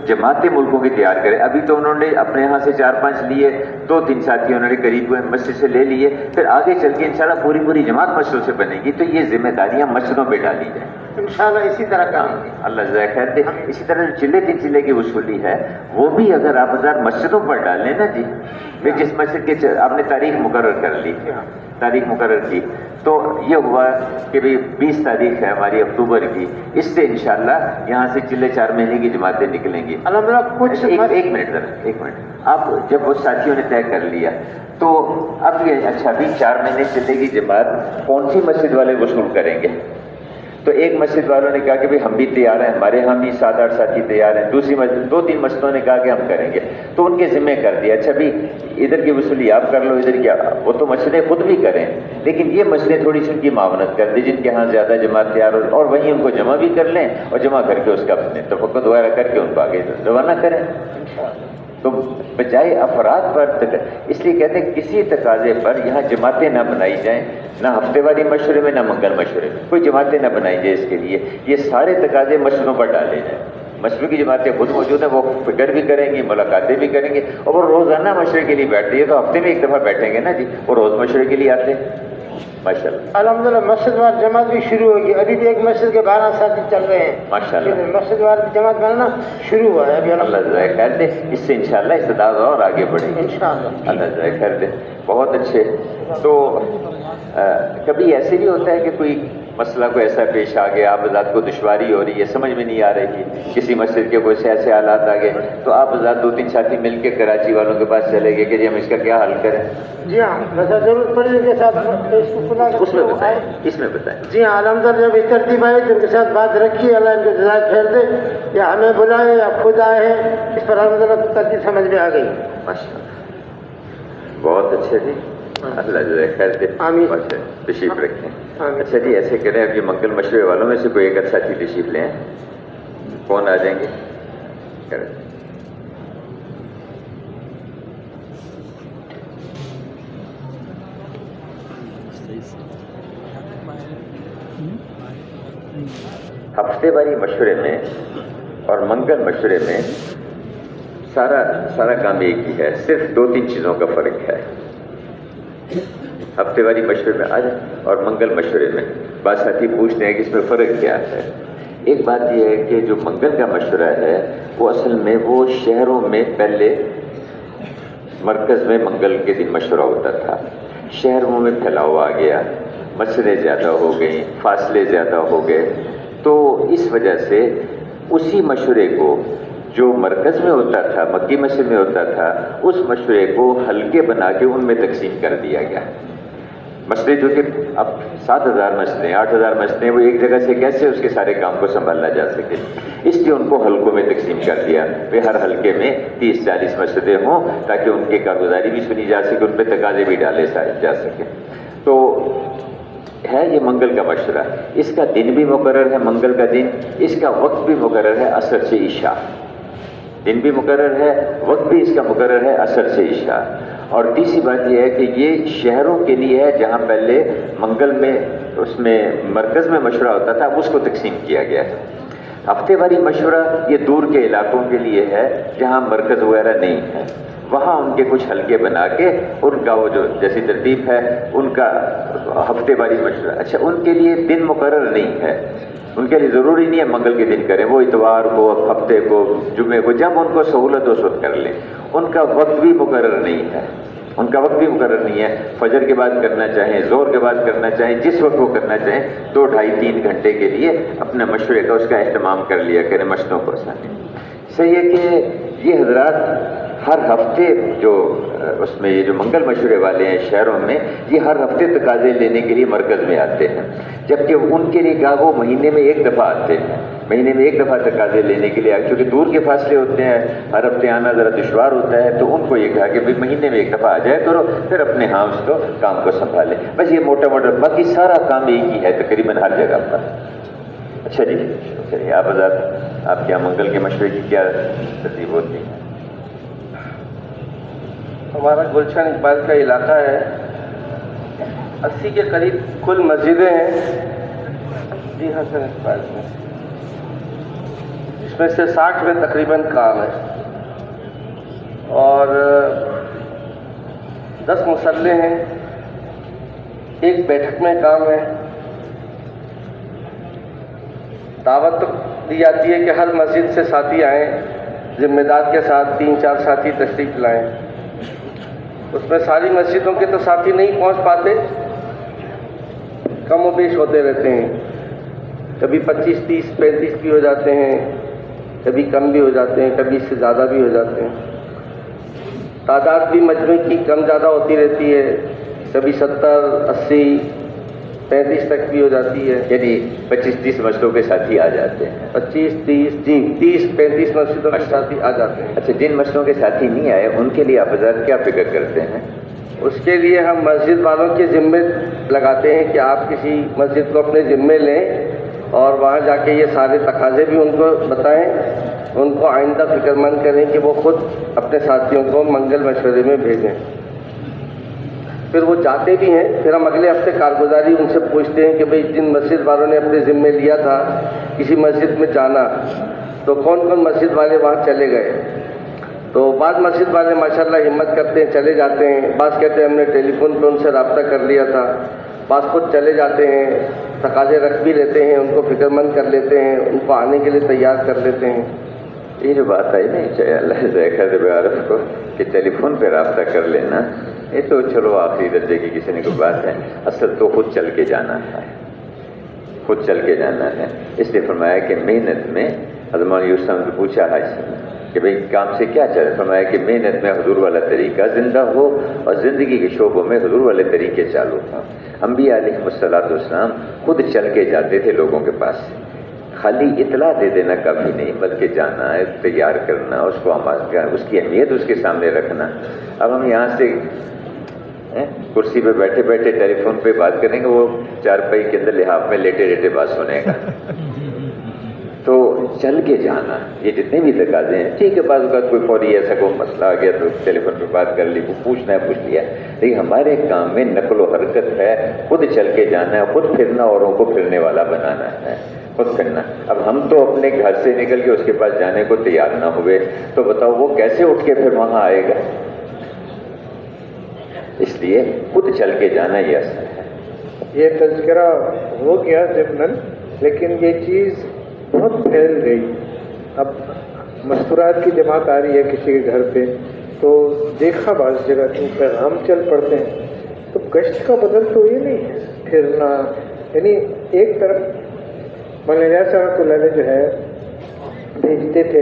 جماعتیں ملکوں کی تیار کرے۔ ابھی تو انہوں نے اپنے یہاں سے 4-5 لیے، 2-3 ساتھی انہوں نے قریب مسجد سے لے لیے، پھر آگے چل کے انشاءاللہ پوری جماعت مسجدوں سے بنے گی، تو یہ ذمہ داریاں مسجدوں پہ ڈالی جائیں انشاءاللہ، اسی طرح کریں گے، اللہ جزائے خیر دے۔ اسی طرح جو چلے 3 چلے کی وصولی ہے وہ بھی اگر آپ حضرات مسجدوں پر ڈال لیں نا جی، جس مسجد کے آپ نے تاریخ مقرر کر لی، تاریخ مقرر کی، تو یہ ہوا کہ بھی 20 تاریخ ہے ہماری اکتوبر کی، اس سے انشاءاللہ یہاں سے چلے 4 مہینے کی جماعتیں نکلیں گی۔ الحمدللہ کچھ ایک منٹ آپ جب وہ ساتھیوں نے طے کر لیا تو اب یہ اچھا بھی 4 مہینے چلے گی جماعت، کون سی مسجد والے وصول کریں گے، تو ایک مسجد والوں نے کہا کہ بھئی ہم بھی تیار ہیں، ہمارے ہاں بھی 7-8 ساتھی تیار ہیں، دوسری مسجد 2-3 مسجدوں نے کہا کہ ہم کریں گے، تو ان کے ذمہ کر دیا اچھا بھی ادھر کی وصولی آپ کر لو، ادھر کیا، وہ تو مسجدیں خود بھی کریں، لیکن یہ مسجدیں تھوڑی سی ان کی معاونت کر دی جن کے ہاں زیادہ جماعت تیار ہو، اور وہیں ان کو جمع بھی کر لیں اور جمع کر کے اس کا اپنے تفقد وغیرہ کر کے ان کو آگے روانہ کریں، تو بجائے افراد پر اس لیے کہتے ہیں کسی تقاضے پر یہاں جماعتیں نہ بنائی جائیں، نہ ہفتے واری مشورے میں نہ منگل مشورے میں، کوئی جماعتیں نہ بنائی جائیں، اس کے لیے یہ سارے تقاضے مسجدوں پر ڈالے جائیں، مسجدوں کی جماعتیں خود موجود ہیں، وہ فکر بھی کریں گی، ملاقاتیں بھی کریں گے، اور وہ روزانہ مشورے کے لیے بیٹھتے ہیں، تو ہفتے میں 1 دفعہ بیٹھیں گے نا جی، وہ روز مشورے کے لیے آتے ہیں ماشاءاللہ۔ الحمدللہ مسجد وار جماعت بھی شروع ہوگی، ابھی بھی ایک مسجد کے 12 ساتھی چل رہے ہیں ماشاءاللہ، مسجد وار جماعت بنانا شروع ہوا ہے ابھی، اللہ جزائے خیر دے، اس سے انشاءاللہ استعداد اور آگے بڑھے گی انشاءاللہ، اللہ جزائے خیر دے، بہت اچھے۔ تو کبھی ایسے بھی ہوتا ہے کہ کوئی مسئلہ کو ایسا پیش آ گیا، آپ حضرات کو دشواری ہو رہی ہے، سمجھ میں نہیں آ رہی، کسی مسجد کے کوئی ایسے حالات آ گئے، تو آپ حضرات 2-3 ساتھی مل کے کراچی والوں کے پاس چلے گئے کہ جی ہم اس کا کیا حل کریں؟ جی ہاں، ویسا ضرورت پڑنے کے ساتھ اس میں بتائیں، اس میں بتائیں۔ جی ہاں، الحمدللہ جب اس ترتیب آئی تو ان کے ساتھ بات رکھی، اللہ ان کو جزائے خیر دے، یا ہمیں بلائے یا خود آئے ہیں، اس پر الحمدللہ ترتیب سمجھ میں آ گئی ماشاءاللہ، بہت اچھے جی، اللہ جزائے خیر دے، آمین، تشریف رکھیں۔ آمین۔ اچھا جی ایسے کریں، اب یہ منگل مشورے والوں میں سے کوئی ایک ساتھی تشریف لیں، کون آ جائیں گے؟ کریں ہفتے واری مشورے میں اور منگل مشورے میں سارا کام ایک ہی ہے، صرف 2-3 چیزوں کا فرق ہے۔ ہفتے واری مشورے میں اور منگل مشورے میں بعض ساتھی پوچھتے ہیں کہ اس میں فرق کیا ہے۔ ایک بات یہ ہے کہ جو منگل کا مشورہ ہے وہ اصل میں وہ شہروں میں پہلے مرکز میں منگل کے دن مشورہ ہوتا تھا، شہروں میں پھیلاؤ آ گیا، مسجدیں زیادہ ہو گئیں، فاصلے زیادہ ہو گئے، تو اس وجہ سے اسی مشورے کو جو مرکز میں ہوتا تھا، مکی مسجد میں ہوتا تھا، اس مشورے کو حلقے بنا کے ان میں تقسیم کر دیا گیا۔ مسئلے جو کہ اب 7,000 مسئلے 8,000 مسئلے وہ ایک جگہ سے کیسے اس کے سارے کام کو سنبھالنا جا سکے، اس لیے ان کو حلقوں میں تقسیم کر دیا۔ ہر حلقے میں 30-40 مسجدیں ہوں تاکہ ان کی کارگزاری بھی سنی جا سکے، ان پہ تقاضے بھی ڈالے جا سکے۔ تو ہے یہ منگل کا مشورہ، اس کا دن بھی مقرر ہے منگل کا دن، اس کا وقت بھی مقرر ہے عصر سے عشاء، دن بھی مقرر ہے، وقت بھی اس کا مقرر ہے عصر سے عشاء۔ اور تیسری بات یہ ہے کہ یہ شہروں کے لیے ہے جہاں پہلے منگل میں اس میں مرکز میں مشورہ ہوتا تھا، اب اس کو تقسیم کیا گیا ہے۔ ہفتے واری مشورہ یہ دور کے علاقوں کے لیے ہے جہاں مرکز وغیرہ نہیں ہے، وہاں ان کے کچھ حلقے بنا کے ان کا وہ جو جیسی ترتیب ہے ان کا ہفتے واری مشورہ۔ اچھا، ان کے لیے دن مقرر نہیں ہے، ان کے لیے ضروری نہیں ہے منگل کے دن کریں، وہ اتوار کو، ہفتے کو، جمعے کو، جب ان کو سہولت ہو اس وقت کر لیں۔ ان کا وقت بھی مقرر نہیں ہے، ان کا وقت بھی مقرر نہیں ہے، فجر کے بعد کرنا چاہیں، ظہر کے بعد کرنا چاہیں، جس وقت وہ کرنا چاہیں، 2 ڈھائی 3 گھنٹے کے لیے اپنے مشورے کا اس کا اہتمام کر لیا کریں مشنوں کو ساتھ۔ صحیح ہے کہ یہ حضرات ہر ہفتے جو اس میں یہ جو منگل مشورے والے ہیں شہروں میں، یہ ہر ہفتے تقاضے لینے کے لیے مرکز میں آتے ہیں، جبکہ ان کے لیے کہا وہ مہینے میں 1 دفعہ آتے ہیں، مہینے میں 1 دفعہ تقاضے لینے کے لیے، چونکہ دور کے فاصلے ہوتے ہیں، ہر ہفتے آنا ذرا دشوار ہوتا ہے، تو ان کو یہ کہا کہ بھائی مہینے میں 1 دفعہ آ جائے کرو، پھر اپنے ہاں اس کو کام کو سنبھالیں۔ بس یہ موٹا باقی سارا کام ایک ہی ہے تقریباً ہر جگہ پر۔ اچھا جی، چلیے آپ حضرات، آپ کے یہاں منگل کے مشورے کی کیا ترتیب ہوتی ہے؟ ہمارا گلشن اقبال کا علاقہ ہے، 80 کے قریب کل مسجدیں ہیں، جی ہاں سر اقبال میں، اس میں سے 60 میں تقریباً کام ہے، اور 10 مصلے ہیں، 1 بیٹھک میں کام ہے۔ دعوت تو دی جاتی ہے کہ ہر مسجد سے ساتھی آئیں، ذمہ دار کے ساتھ 3-4 ساتھی تشریف لائیں۔ اس میں ساری مسجدوں کے تو ساتھی نہیں پہنچ پاتے، کم و بیش ہوتے رہتے ہیں، کبھی 25, 30, 35 بھی ہو جاتے ہیں، کبھی کم بھی ہو جاتے ہیں، کبھی اس سے زیادہ بھی ہو جاتے ہیں۔ تعداد بھی مجموعی کی کم زیادہ ہوتی رہتی ہے، کبھی 70, 80, 35 تک بھی ہو جاتی ہے، یعنی 25-30 مسجدوں کے ساتھی آ جاتے ہیں۔ 25, 30 جی 30, 35 مسجدوں کے ساتھی آ جاتے ہیں۔ اچھا، جن مسجدوں کے ساتھی نہیں آئے ان کے لیے آپ حضرات کیا فکر کرتے ہیں؟ اس کے لیے ہم مسجد والوں کے ذمے لگاتے ہیں کہ آپ کسی مسجد کو اپنے ذمے لیں اور وہاں جا کے یہ سارے تقاضے بھی ان کو بتائیں، ان کو آئندہ فکر مند کریں کہ وہ خود اپنے ساتھیوں کو منگل مشورے میں بھیجیں۔ پھر وہ جاتے بھی ہیں، پھر ہم اگلے ہفتے کارگزاری ان سے پوچھتے ہیں کہ بھئی جن مسجد والوں نے اپنے ذمے لیا تھا کسی مسجد میں جانا، تو کون کون مسجد والے وہاں چلے گئے۔ تو بعض مسجد والے ماشاءاللہ ہمت کرتے ہیں، چلے جاتے ہیں، بعض کہتے ہیں ہم نے ٹیلی فون پہ ان سے رابطہ کر لیا تھا، بعض خود چلے جاتے ہیں، تقاضے رکھ بھی لیتے ہیں، ان کو فکر مند کر لیتے ہیں، ان کو آنے کے لیے تیار کر لیتے ہیں۔ یہ جو بات آئی نہیں چاہیے اللہ ذکر عارف کو کہ ٹیلی فون پہ رابطہ کر لینا، یہ تو چلو آخری درجے کی کسی نے کوئی بات ہے، اصل تو خود چل کے جانا ہے، خود چل کے جانا ہے۔ اس لیے فرمایا کہ محنت میں حضرت مولانا یوسف صاحب نے پوچھا حاج سے کہ بھئی کام سے کیا چلے، فرمایا کہ محنت میں حضور والا طریقہ زندہ ہو اور زندگی کے شعبوں میں حضور والے طریقے چالو ہوں۔ انبیاء علیہ السلام خود چل کے جاتے تھے لوگوں کے پاس، خالی اطلاع دے دینا کافی نہیں، بلکہ جانا ہے، تیار کرنا، اس کو اس کی اہمیت اس کے سامنے رکھنا۔ اب ہم یہاں سے کرسی پہ بیٹھے بیٹھے ٹیلی فون پہ بات کریں گے، وہ چارپائی کے اندر لحاف میں لیٹے لیٹے بات سنے گا۔ تو چل کے جانا، یہ جتنے بھی تقاضے ہیں، ٹھیک ہے بعض اوقات کوئی فوری ایسا کوئی مسئلہ آ گیا تو ٹیلی فون پہ بات کر لی، وہ پوچھنا ہے پوچھ لیا، لیکن ہمارے کام میں نقل و حرکت ہے، خود چل کے جانا ہے، خود پھرنا، اوروں کو پھرنے والا بنانا ہے، خود کرنا۔ اب ہم تو اپنے گھر سے نکل کے اس کے پاس جانے کو تیار نہ ہوئے تو بتاؤ وہ کیسے اٹھ کے پھر وہاں آئے گا؟ اس لیے خود چل کے جانا یہ اصل ہے۔ یہ تذکرہ ہو گیا ضمناً، لیکن یہ چیز بہت پھیل گئی۔ اب مستورات کی جماعت آ رہی ہے کسی کے گھر پہ تو دیکھا بعض جگہ کہ پیغام چل پڑتے ہیں، تو گشت کا بدل تو یہ نہیں ہے پھرنا، یعنی ایک طرف مولانا صاحب کو جو ہے بھیجتے تھے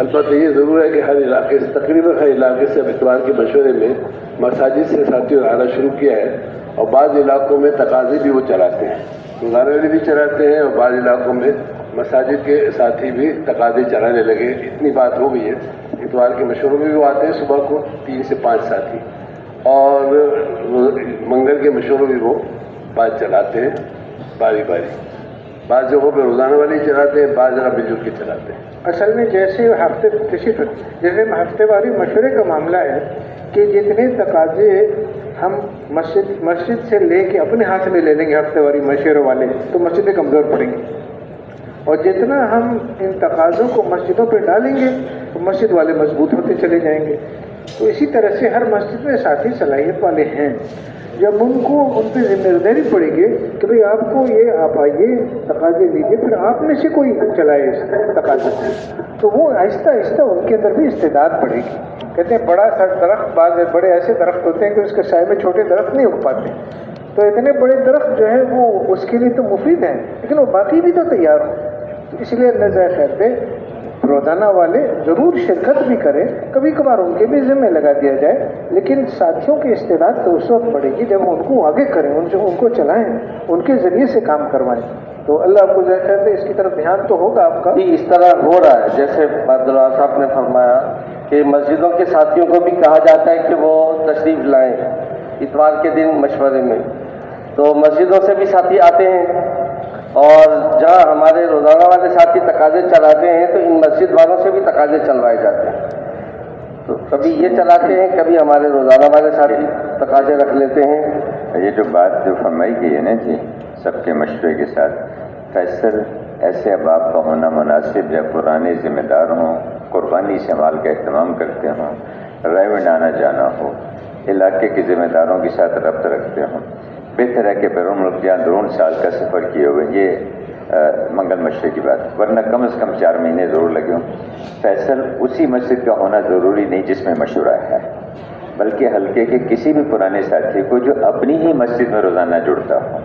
البتہ یہ ضرور ہے کہ ہر علاقے سے تقریباً ہر علاقے سے اب اتوار کے مشورے میں مساجد سے ساتھیوں نے آنا شروع کیا ہے، اور بعض علاقوں میں تقاضے بھی وہ چلاتے ہیں، روزانہ بھی چلاتے ہیں، اور بعض علاقوں میں مساجد کے ساتھی بھی تقاضے چلانے لگے۔ اتنی بات ہو گئی ہے، اتوار کے مشوروں میں بھی وہ آتے ہیں صبح کو 3 سے 5 ساتھی، اور منگل کے مشوروں میں وہ بات چلاتے ہیں باری باری۔ بعض جگہوں پہ روزانہ والی چلاتے ہیں، بعض جگہ مل جل کے چلاتے ہیں۔ اصل میں جیسے ہفتے واری مشورے کا معاملہ ہے کہ جتنے تقاضے ہم مسجد سے لے کے اپنے ہاتھ میں لے لیں گے ہفتے واری مشورے والے، تو مسجدیں کمزور پڑیں گی، اور جتنا ہم ان تقاضوں کو مسجدوں پہ ڈالیں گے تو مسجد والے مضبوط ہوتے چلے جائیں گے۔ تو اسی طرح سے ہر مسجد میں ساتھی صلاحیت والے ہیں، جب ان کو ان پہ ذمہ داری پڑے گی کہ بھئی آپ کو یہ آپ آئیے تقاضے لیجیے، پھر آپ میں سے کوئی چلائے اس تقاضے کو، تو وہ آہستہ آہستہ ان کے اندر بھی استعداد پڑے گی۔ کہتے ہیں بڑا سا درخت، بعض بڑے ایسے درخت ہوتے ہیں کہ اس کے سائے میں چھوٹے درخت نہیں اگ پاتے، تو اتنے بڑے درخت جو ہے وہ اس کے لیے تو مفید ہیں، لیکن وہ باقی بھی تو تیار ہو۔ اس لیے اللہ جزائے خیر دے، روزانہ والے ضرور شرکت بھی کریں، کبھی کبھار ان کے بھی ذمہ لگا دیا جائے، لیکن ساتھیوں کی استعداد تو اس وقت بڑھے گی جب ان کو آگے کریں، ان کو چلائیں، ان کے ذریعے سے کام کروائیں۔ تو اللہ آپ کو جزائے خیر دے، اس کی طرف دھیان تو ہوگا آپ کا۔ جی اس طرح ہو رہا ہے، جیسے عبداللہ صاحب نے فرمایا کہ مسجدوں کے ساتھیوں کو بھی کہا جاتا ہے کہ وہ تشریف لائیں اتوار کے دن مشورے میں، تو مسجدوں سے بھی ساتھی آتے ہیں، اور جہاں ہمارے روزانہ والے ساتھی تقاضے چلاتے ہیں تو ان مسجد والوں سے بھی تقاضے چلوائے جاتے ہیں، تو کبھی یہ چلاتے ہیں، کبھی ہمارے روزانہ والے ساتھی تقاضے رکھ لیتے ہیں۔ یہ جو بات جو فرمائی گئی ہے نا جی، سب کے مشورے کے ساتھ فیصل ایسے احباب کا ہونا مناسب، یا پرانے ذمہ دار ہوں، قربانی سے مال کا اہتمام کرتے ہوں، ریونڈ آنا جانا ہو، علاقے کے ذمہ داروں کے ساتھ ربط رکھتے ہوں، بہتر ہے کہ بیرون ملک یا اندرون سال کا سفر کیے ہوئے، یہ منگل مشورے کی بات، ورنہ کم از کم 4 مہینے ضرور لگے ہوں۔ فیصل اسی مسجد کا ہونا ضروری نہیں جس میں مشورہ ہے، بلکہ حلقے کے کسی بھی پرانے ساتھی کو جو اپنی ہی مسجد میں روزانہ جڑتا ہو،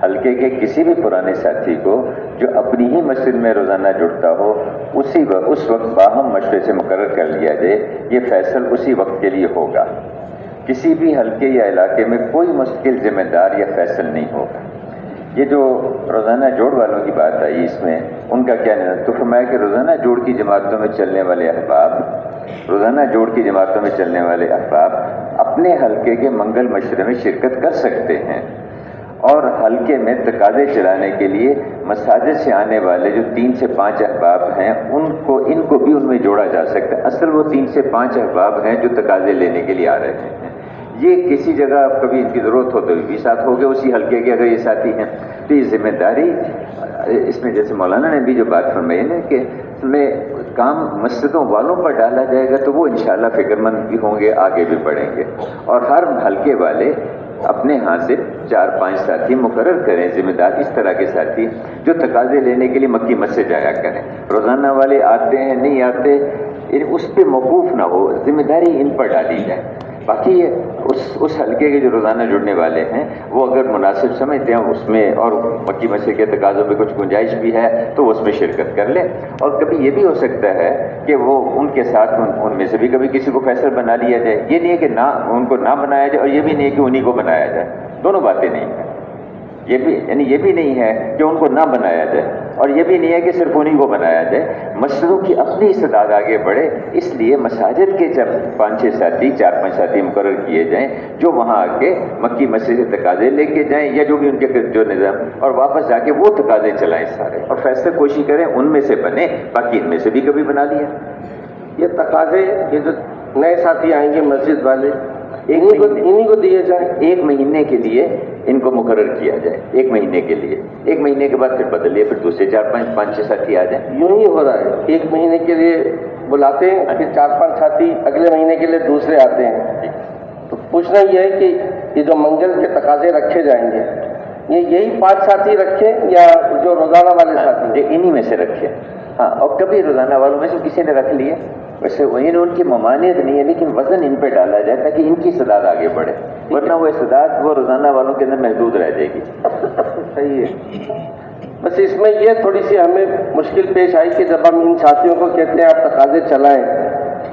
حلقے کے کسی بھی پرانے ساتھی کو جو اپنی ہی مسجد میں روزانہ جڑتا ہو، اس وقت باہم مشورے سے مقرر کر لیا جائے، یہ فیصل اسی وقت کے لیے ہوگا۔ کسی بھی حلقے یا علاقے میں کوئی مستقل ذمہ دار یا فیصل نہیں ہوگا۔ یہ جو روزانہ جوڑ والوں کی بات آئی، اس میں ان کا کیا نہیں، تو فرمایا کہ روزانہ جوڑ کی جماعتوں میں چلنے والے احباب، روزانہ جوڑ کی جماعتوں میں چلنے والے احباب اپنے حلقے کے منگل مشورے میں شرکت کر سکتے ہیں، اور حلقے میں تقاضے چلانے کے لیے مساجد سے آنے والے جو 3 سے 5 احباب ہیں ان کو بھی ان میں جوڑا جا سکتا ہے۔ اصل وہ 3 سے 5 احباب ہیں جو تقاضے لینے کے لیے آ رہے ہیں، یہ کسی جگہ کبھی ان کی ضرورت ہو تو بھی ساتھ ہو گئے اسی حلقے کے، اگر یہ ساتھی ہیں تو یہ ذمہ داری اس میں، جیسے مولانا نے بھی جو بات فرمائی نا کہ اس میں کام مسجدوں والوں پر ڈالا جائے گا تو وہ انشاءاللہ فکر مند بھی ہوں گے، آگے بھی بڑھیں گے، اور ہر حلقے والے اپنے ہاں سے 4-5 ساتھی مقرر کریں، ذمہ دار اس طرح کے ساتھی جو تقاضے لینے کے لیے مکی مسجد جایا کریں۔ روزانہ والے آتے ہیں نہیں آتے اس پہ موقوف نہ ہو، ذمہ داری ان پر ڈالی جائے۔ باقی اس حلقے کے جو روزانہ جڑنے والے ہیں وہ اگر مناسب سمجھتے ہیں اس میں، اور مکی مسجد کے تقاضوں پہ کچھ گنجائش بھی ہے تو اس میں شرکت کر لیں، اور کبھی یہ بھی ہو سکتا ہے کہ وہ ان کے ساتھ ان میں سے بھی کبھی کسی کو فیصل بنا لیا جائے۔ یہ نہیں ہے کہ نہ ان کو نہ بنایا جائے، اور یہ بھی نہیں ہے کہ انہی کو بنایا جائے، دونوں باتیں نہیں ہیں۔ یہ بھی نہیں ہے کہ ان کو نہ بنایا جائے، اور یہ بھی نہیں ہے کہ صرف انہی کو بنایا جائے۔ مسجدوں کی اپنی استعداد آگے بڑھے، اس لیے مساجد کے جب 5-6 ساتھی 4-5 ساتھی مقرر کیے جائیں جو وہاں آ کے مکی مسجد سے تقاضے لے کے جائیں، یا جو بھی ان کے جو نظام، اور واپس جا کے وہ تقاضے چلائیں سارے، اور فیصلہ کوشش کریں ان میں سے بنے، باقی ان میں سے بھی کبھی بنا لیا۔ یہ تقاضے یہ جو نئے ساتھی آئیں گے مسجد والے انہی کو دیے جائیں، 1 مہینے کے لیے ان کو مقرر کیا جائے، 1 مہینے کے لیے، 1 مہینے کے بعد پھر بدلیے، پھر دوسرے 4-5-6 ساتھی آ جائیں۔ یوں ہی ہو رہا ہے، 1 مہینے کے لیے بلاتے ہیں، پھر 4-5 ساتھی اگلے مہینے کے لیے دوسرے آتے ہیں۔ تو پوچھنا یہ ہے کہ یہ جو منگل کے تقاضے رکھے جائیں گے، یہی 5 ساتھی رکھیں یا جو روزانہ والے ساتھی؟ انہی میں سے رکھیں، ہاں، اور کبھی روزانہ والوں میں سے کسی نے رکھ لیے، ویسے ان کی ممانعت نہیں ہے، لیکن وزن ان پہ ڈالا جائے تاکہ ان کی استعداد آگے بڑھے، ورنہ وہ استعداد وہ روزانہ والوں کے اندر محدود رہ جائے گی۔ صحیح ہے، بس اس میں یہ تھوڑی سی ہمیں مشکل پیش آئی کہ جب ہم ان ساتھیوں کو کہتے ہیں آپ تقاضے چلائیں،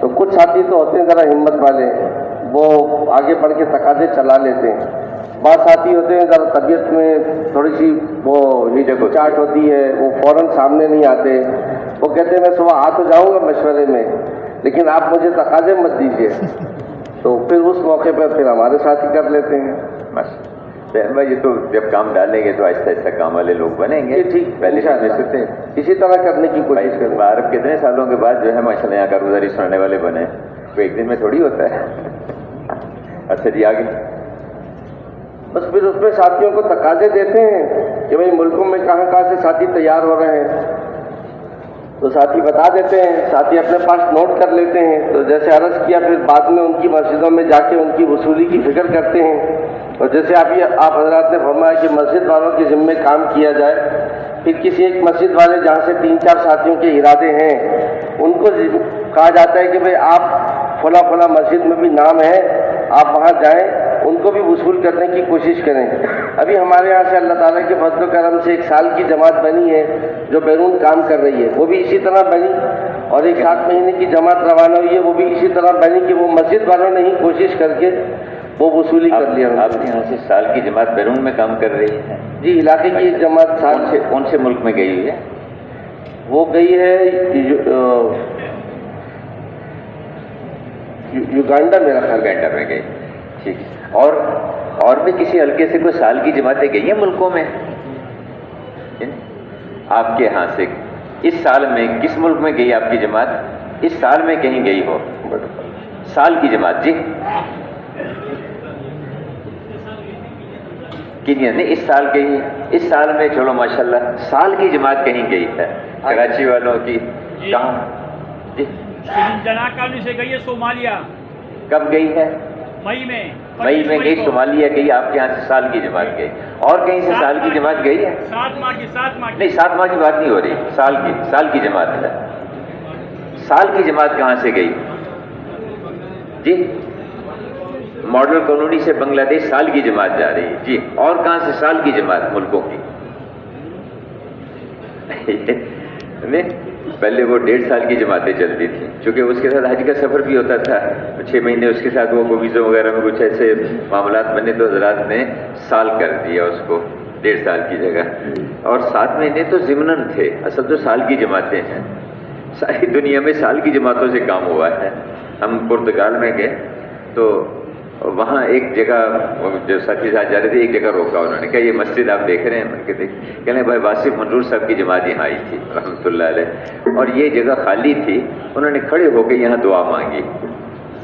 تو کچھ ساتھی تو ہوتے ہیں ذرا ہمت والے، وہ آگے بڑھ کے تقاضے چلا لیتے ہیں، بعض ساتھی ہوتے ہیں ذرا طبیعت میں تھوڑی سی وہ ہچکچاہٹ ہوتی ہے، وہ فوراً سامنے نہیں آتے، وہ کہتے ہیں میں صبح آ تو جاؤں گا مشورے میں لیکن آپ مجھے تقاضے مت دیجیے، تو پھر اس موقع پر پھر ہمارے ساتھ ہی کر لیتے ہیں بس۔ یہ تو جب کام ڈالیں گے تو آہستہ آہستہ کام والے لوگ بنیں گے، ٹھیک پہلے سے اسی طرح کرنے کی کوشش کریں۔ عرب کتنے سالوں کے بعد جو ہے ماشاء اللہ یہاں کارگزاری سنانے والے بنے، تو ایک دن میں تھوڑی ہوتا ہے۔ اچھا جی آگے، بس پھر اس میں ساتھیوں کو تقاضے دیتے ہیں کہ بھائی ملکوں میں کہاں کہاں سے ساتھی تیار ہو رہے ہیں، تو ساتھی بتا دیتے ہیں، ساتھی اپنے پاس نوٹ کر لیتے ہیں، تو جیسے عرض کیا پھر بعد میں ان کی مسجدوں میں جا کے ان کی وصولی کی فکر کرتے ہیں، اور جیسے آپ حضرات نے فرمایا کہ مسجد والوں کے ذمے کام کیا جائے، پھر کسی ایک مسجد والے جہاں سے 3-4 ساتھیوں کے ارادے ہیں ان کو کہا جاتا ہے کہ بھئی آپ فلاں فلاں مسجد میں بھی نام ہے، آپ وہاں جائیں، ان کو بھی وصول کرنے کی کوشش کریں۔ ابھی ہمارے یہاں سے اللہ تعالیٰ کے فضل و کرم سے 1 سال کی جماعت بنی ہے جو بیرون کام کر رہی ہے، وہ بھی اسی طرح بنی، اور ایک 7 مہینے کی جماعت روانہ ہوئی ہے، وہ بھی اسی طرح بنی کہ وہ مسجد والوں نے ہی کوشش کر کے وہ وصولی کر لیا۔ آپ کے یہاں سے سال کی جماعت بیرون میں کام کر رہی ہے؟ جی، علاقے کی ایک جماعت سال سے کون سے ملک میں گئی ہوئی ہے؟ وہ گئی ہے یوگانڈا، میرا خیال یوگانڈا میں گئی، ٹھیک۔ اور بھی کسی حلقے سے کوئی سال کی جماعتیں گئی ہیں ملکوں میں؟ آپ کے یہاں سے اس سال میں کس ملک میں گئی آپ کی جماعت؟ اس سال میں کہیں گئی ہو سال کی جماعت؟ جی کنیا نہیں، اس سال گئی، اس سال میں چلو ماشاءاللہ سال کی جماعت کہیں گئی ہے کراچی والوں کی؟ کہاں؟ جی جنا کالونی سے گئی ہے صومالیہ۔ کب گئی ہے؟ مئی میں گئی، صومالیہ گئی، آپ کے یہاں سے سال کی جماعت گئی، اور کہیں سے سال کی جماعت گئی ہے؟ 7 ماہ کی نہیں، 7 ماہ کی بات نہیں ہو رہی، سال کی جماعت ہے۔ سال کی جماعت کہاں سے گئی؟ جی ماڈل کالونی سے بنگلہ دیش سال کی جماعت جا رہی ہے، جی، اور کہاں سے سال کی جماعت ملکوں کی؟ پہلے وہ 1.5 سال کی جماعتیں چلتی تھیں، چونکہ اس کے ساتھ حج کا سفر بھی ہوتا تھا، 6 مہینے اس کے ساتھ وہ ویزوں وغیرہ میں کچھ ایسے معاملات بنے تو حضرات نے سال کر دیا اس کو 1.5 سال کی جگہ، اور 7 مہینے تو ضمناً تھے، اصل تو سال کی جماعتیں ہیں۔ ساری دنیا میں سال کی جماعتوں سے کام ہوا ہے۔ ہم پرتگال میں گئے تو وہاں ایک جگہ جو ساتھی صاحب جا رہے تھے، ایک جگہ روکا، انہوں نے کہا یہ مسجد آپ دیکھ رہے ہیں؟ میں نے کہا کہنے بھائی واصف منظور صاحب کی جماعت یہاں آئی تھی رحمۃ اللہ علیہ، اور یہ جگہ خالی تھی، انہوں نے کھڑے ہو کے یہاں دعا مانگی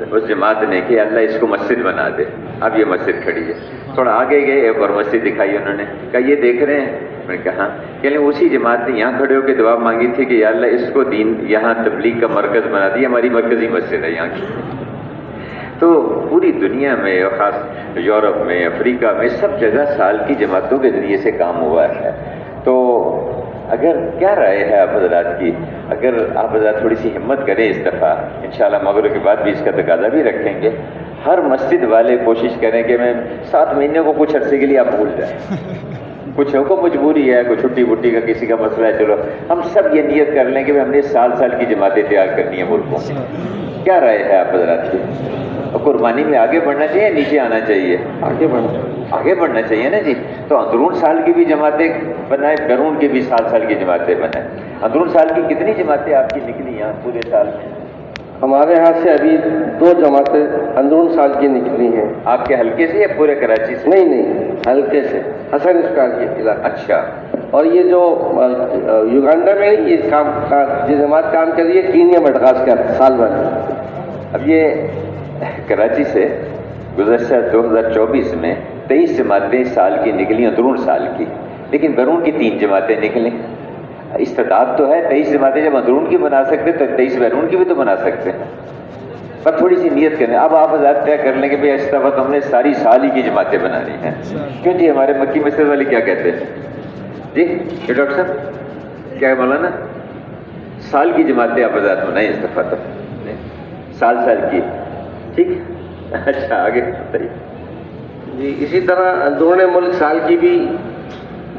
اس جماعت نے کہ اللہ اس کو مسجد بنا دے، اب یہ مسجد کھڑی ہے۔ تھوڑا آگے گئے، ایک اور مسجد دکھائی انہوں نے، کہا یہ دیکھ رہے ہیں؟ میں نے کہا ہاں۔ کہ اسی جماعت نے یہاں کھڑے ہو کے دعا مانگی تھی کہ یا اللہ اس کو دین یہاں تبلیغ کا مرکز بنا دیا، ہماری مرکزی مسجد ہے یہاں کی۔ تو پوری دنیا میں، اور خاص یورپ میں، افریقہ میں، سب جگہ سال کی جماعتوں کے ذریعے سے کام ہوا ہے۔ تو اگر کیا رائے ہے آپ حضرات کی، اگر آپ حضرات تھوڑی سی ہمت کریں اس دفعہ، انشاءاللہ مغرب کے بعد بھی اس کا تقاضا بھی رکھیں گے، ہر مسجد والے کوشش کریں کہ میں 7 مہینے کو کچھ عرصے کے لیے آپ بھول جائیں، کچھ کو مجبوری ہے، کوئی چھٹی وٹی کا کسی کا مسئلہ ہے، چلو ہم سب یہ نیت کر لیں کہ ہم نے سال کی جماعتیں تیار کرنی ہیں ملکوں میں۔ کیا رائے ہے آپ حضرات کی؟ اور قربانی میں آگے بڑھنا چاہیے، نیچے آنا چاہیے؟ آگے بڑھنا چاہیے نا جی۔ تو اندرون سال کی بھی جماعتیں بنائیں، بیرون کی بھی سال کی جماعتیں بنائیں۔ اندرون سال کی کتنی جماعتیں آپ کی نکلی یہاں پورے سال میں؟ ہمارے یہاں سے ابھی 2 جماعتیں اندرون سال کی نکلی ہیں۔ آپ کے حلقے سے یا پورے کراچی سے؟ نہیں، حلقے سے، حسن اسکار کے علاقہ۔ اچھا۔ اور یہ جو یوگانڈا میں یہ جماعت کام کر رہی ہے، کینیا مڈغاسکر سال بھر۔ اب یہ کراچی سے گزشتہ 2024 میں 23 جماعتیں سال کی نکلی، اندرون سال کی، لیکن بیرون کی 3 جماعتیں نکلیں۔ استعداد تو ہے، 23 جماعتیں جب اندرون کی بنا سکتے تو 23 بیرون کی بھی تو بنا سکتے ہیں، پر تھوڑی سی نیت کریں۔ اب آپ حضرات طے کر لیں کہ بھائی اس دفعہ ہم نے ساری سال ہی کی جماعتیں بنانی ہیں۔ کیوں جی، ہمارے مکی مسجد والے کیا کہتے ہیں جی؟ یہ ڈاکٹر صاحب کیا مولانا، سال کی جماعتیں آپ حضرات بنائیں اس دفعہ، تو سال کی، ٹھیک؟ اچھا آگے بتائیے۔ جی اسی طرح اندرون ملک سال کی بھی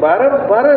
12